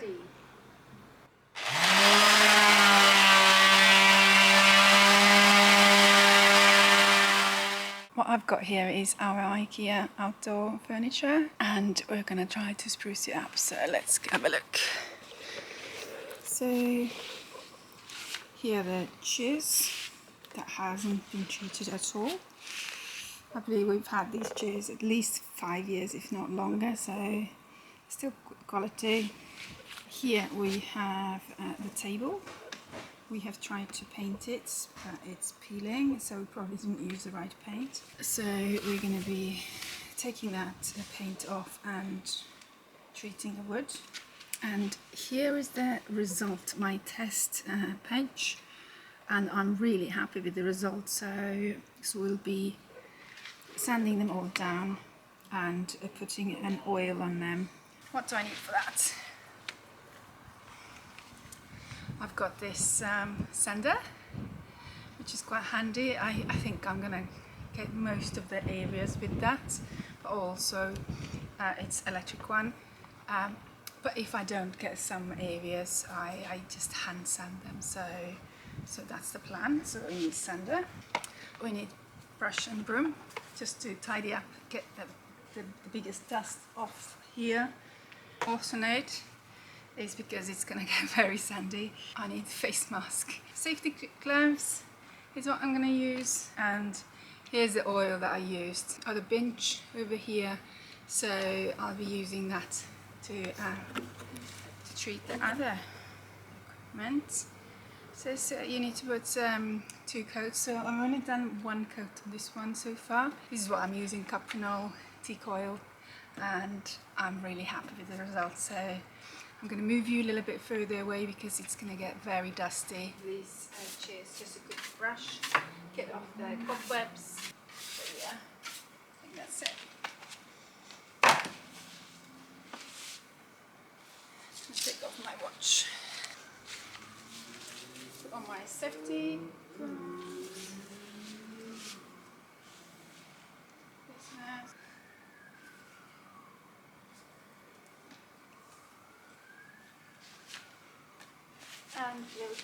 ready. What I've got here is our IKEA outdoor furniture, and we're gonna try to spruce it up, so let's have a look. So here are the chairs that hasn't been treated at all. I believe we've had these chairs at least 5 years, if not longer, so still good quality. Here we have the table. We have tried to paint it, but it's peeling, so we probably didn't use the right paint. So we're going to be taking that paint off and treating the wood. And here is the result, my test page, and I'm really happy with the result. So we'll be sanding them all down and putting an oil on them. What do I need for that? I've got this sander, which is quite handy. I think I'm gonna get most of the areas with that, but also it's electric one. But if I don't get some areas, I just hand sand them. So that's the plan. So we need sander, we need brush and broom, just to tidy up, get the biggest dust off here. Alternate is because it's gonna get very sandy. I need face mask. Safety gloves is what I'm gonna use, and here's the oil that I used. Oh, the bench over here, so I'll be using that to treat the other equipment. So you need to put 2 coats, so I've only done 1 coat on this one so far. This is what I'm using, cuprinol, teak oil, and I'm really happy with the results. So I'm going to move you a little bit further away because it's going to get very dusty. These chairs, just a good brush, get off the cobwebs. So yeah, I think that's it. I'll take off my watch. Put on my safety gloves. And here we go.